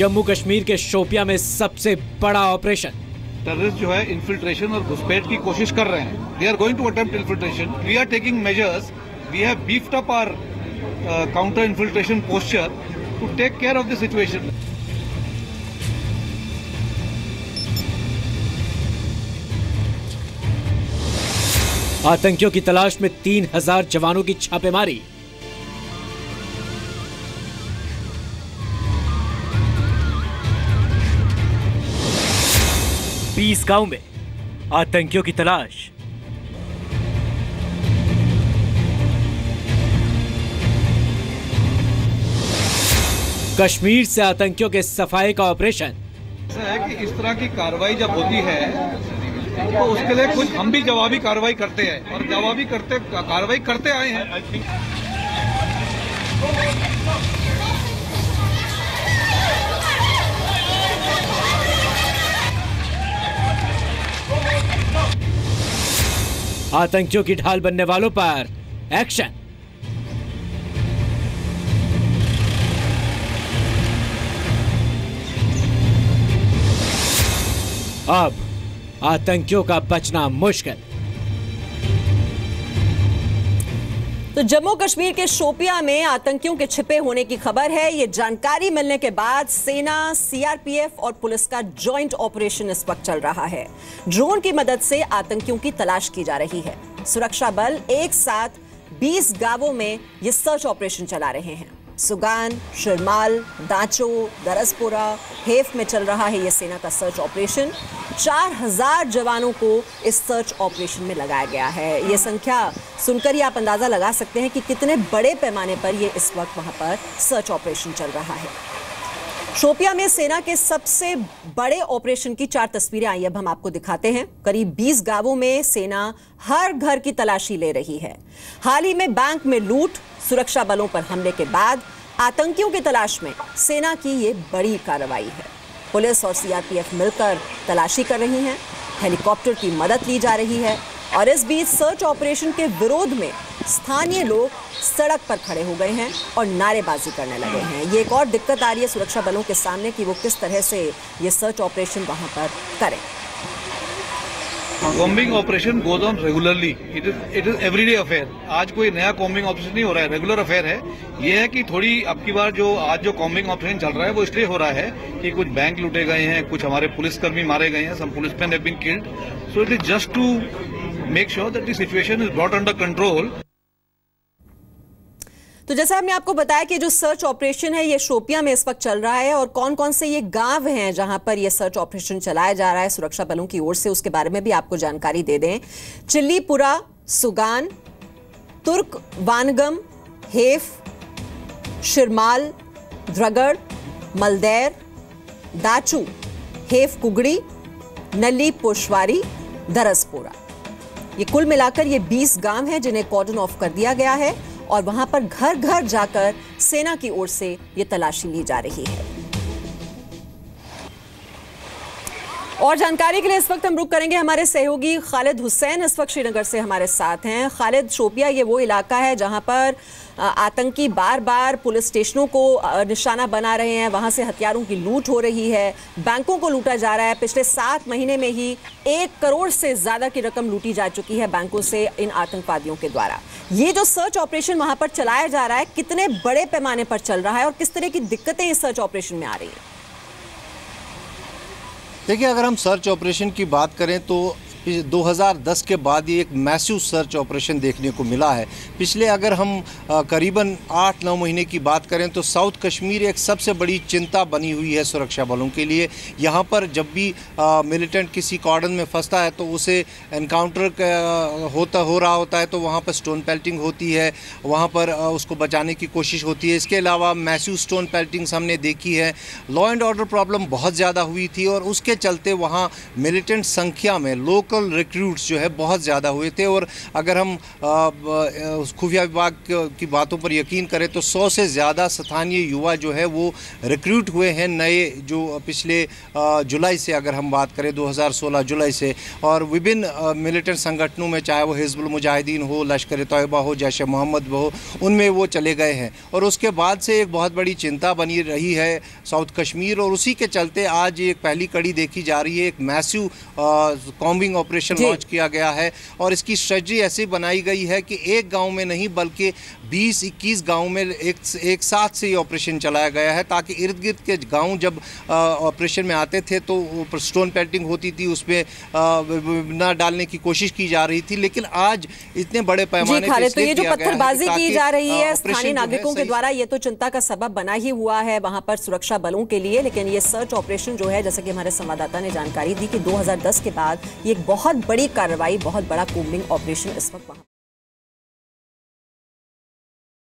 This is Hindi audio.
जम्मू कश्मीर के शोपियां में सबसे बड़ा ऑपरेशन। टेररिस्ट जो है इन्फिल्ट्रेशन और घुसपैठ की कोशिश कर रहे हैं। They are going to attempt infiltration. We are taking measures. We have beefed up our counter infiltration posture to take care of the situation. आतंकियों की तलाश में 3000 जवानों की छापेमारी। बीस गांव में आतंकियों की तलाश। कश्मीर से आतंकियों के सफाई का ऑपरेशन। ऐसा है कि इस तरह की कार्रवाई जब होती है तो उसके लिए कुछ हम भी जवाबी कार्रवाई करते हैं और जवाबी कार्रवाई करते आए हैं। आतंकियों की ढाल बनने वालों पर एक्शन। अब आतंकियों का बचना मुश्किल। तो जम्मू कश्मीर के शोपियां में आतंकियों के छिपे होने की खबर है। ये जानकारी मिलने के बाद सेना, सीआरपीएफ और पुलिस का जॉइंट ऑपरेशन इस वक्त चल रहा है। ड्रोन की मदद से आतंकियों की तलाश की जा रही है। सुरक्षा बल एक साथ 20 गांवों में ये सर्च ऑपरेशन चला रहे हैं। सुगान, शिरमाल, दांचो, दरसपुरा, हेफ में चल रहा है ये सेना का सर्च ऑपरेशन। 4000 जवानों को इस सर्च ऑपरेशन में लगाया गया है। ये संख्या सुनकर ही आप अंदाजा लगा सकते हैं कि कितने बड़े पैमाने पर ये इस वक्त वहां पर सर्च ऑपरेशन चल रहा है। शोपियां में सेना के सबसे बड़े ऑपरेशन की 4 तस्वीरें आई अब हम आपको दिखाते हैं। करीब 20 गांवों में सेना हर घर की तलाशी ले रही है। हाल ही में बैंक में लूट, सुरक्षा बलों पर हमले के बाद आतंकियों की तलाश में सेना की ये बड़ी कार्रवाई है। पुलिस और सीआरपीएफ मिलकर तलाशी कर रही हैं। हेलीकॉप्टर की मदद ली जा रही है और इस बीच सर्च ऑपरेशन के विरोध में स्थानीय लोग सड़क पर खड़े हो गए हैं और नारेबाजी करने लगे हैं। ये एक और दिक्कत आ रही है सुरक्षा बलों के सामने कि वो किस तरह से ये सर्च ऑपरेशन वहां पर करें। Combing operation goes on regularly. It is everyday affair. आज कोई नया कॉम्बिंग ऑपरेशन नहीं हो रहा है, रेगुलर अफेयर है। ये है कि थोड़ी अब की बार आज जो कॉम्बिंग ऑपरेशन चल रहा है वो इसलिए हो रहा है कि कुछ बैंक लूटे गए हैं, कुछ हमारे पुलिसकर्मी मारे गए हैं, some policeman have been killed. So it is just to make sure that the situation is brought under control. तो जैसा हमने आपको बताया कि जो सर्च ऑपरेशन है ये शोपियां में इस वक्त चल रहा है और कौन कौन से ये गांव हैं जहां पर ये सर्च ऑपरेशन चलाया जा रहा है सुरक्षा बलों की ओर से, उसके बारे में भी आपको जानकारी दे दें। चिल्लीपुरा, सुगान, तुर्क वानगम, हेफ, शिरमाल, द्रगड़, मलदैर, दाचू, हेफ कुगड़ी, नली पोशवारी, दरसपुरा। ये कुल मिलाकर ये 20 गांव हैं जिन्हें कॉर्डन ऑफ कर दिया गया है और वहां पर घर घर जाकर सेना की ओर से ये तलाशी ली जा रही है। और जानकारी के लिए इस वक्त हम रुक करेंगे हमारे सहयोगी खालिद हुसैन इस वक्त श्रीनगर से हमारे साथ हैं। खालिद, शोपिया ये वो इलाका है जहां पर आतंकी बार बार पुलिस स्टेशनों को निशाना बना रहे हैं, वहां से हथियारों की लूट हो रही है, बैंकों को लूटा जा रहा है। पिछले 7 महीने में ही 1 करोड़ से ज्यादा की रकम लूटी जा चुकी है बैंकों से इन आतंकवादियों के द्वारा। ये जो सर्च ऑपरेशन वहां पर चलाया जा रहा है कितने बड़े पैमाने पर चल रहा है और किस तरह की दिक्कतें इस सर्च ऑपरेशन में आ रही है? देखिए, अगर हम सर्च ऑपरेशन की बात करें तो 2010 के बाद ये एक मैसिव सर्च ऑपरेशन देखने को मिला है। पिछले अगर हम करीबन 8-9 महीने की बात करें तो साउथ कश्मीर एक सबसे बड़ी चिंता बनी हुई है सुरक्षा बलों के लिए। यहाँ पर जब भी मिलिटेंट किसी कॉर्डन में फंसता है तो उसे एनकाउंटर हो रहा होता है तो वहाँ पर स्टोन पेल्टिंग होती है, वहाँ पर उसको बचाने की कोशिश होती है। इसके अलावा मैसिव स्टोन पेल्टिंग्स हमने देखी है। लॉ एंड ऑर्डर प्रॉब्लम बहुत ज़्यादा हुई थी और उसके चलते वहाँ मिलिटेंट संख्या में, लोकल पॉलिटिकल रिक्रूट्स जो है बहुत ज़्यादा हुए थे। और अगर हम खुफिया विभाग की बातों पर यकीन करें तो 100 से ज़्यादा स्थानीय युवा जो है वो रिक्रूट हुए हैं नए, जो पिछले जुलाई से अगर हम बात करें 2016 जुलाई से, और विभिन्न मिलिटेंट संगठनों में, चाहे वो हिजबुल मुजाहिदीन हो, लश्कर तैयबा हो, जैश मोहम्मद हो, उनमें वो चले गए हैं। और उसके बाद से एक बहुत बड़ी चिंता बनी रही है साउथ कश्मीर, और उसी के चलते आज एक पहली कड़ी देखी जा रही है। एक मैसिव कॉम्बिंग ऑपरेशन लॉन्च किया गया है और इसकी स्ट्रेटजी ऐसी बनाई गई है कि एक गांव में नहीं बल्कि 20-21 गांव में एक साथ से ये ऑपरेशन चलाया गया है, ताकि इर्द गिर्द के गांव जब ऑपरेशन में आते थे तो स्टोन पेल्टिंग होती थी, उसमें न डालने की कोशिश की जा रही थी। लेकिन आज इतने बड़े पैमाने पर तो ये जो पत्थरबाजी की जा रही है स्थानीय नागरिकों के द्वारा, ये तो चिंता का सबब बना ही हुआ है वहां पर सुरक्षा बलों के लिए। लेकिन ये सर्च ऑपरेशन जो है, जैसा कि हमारे संवाददाता ने जानकारी दी कि 2010 के बाद ये एक बहुत बड़ी कार्रवाई, बहुत बड़ा कॉम्बिंग ऑपरेशन इस वक्त वहां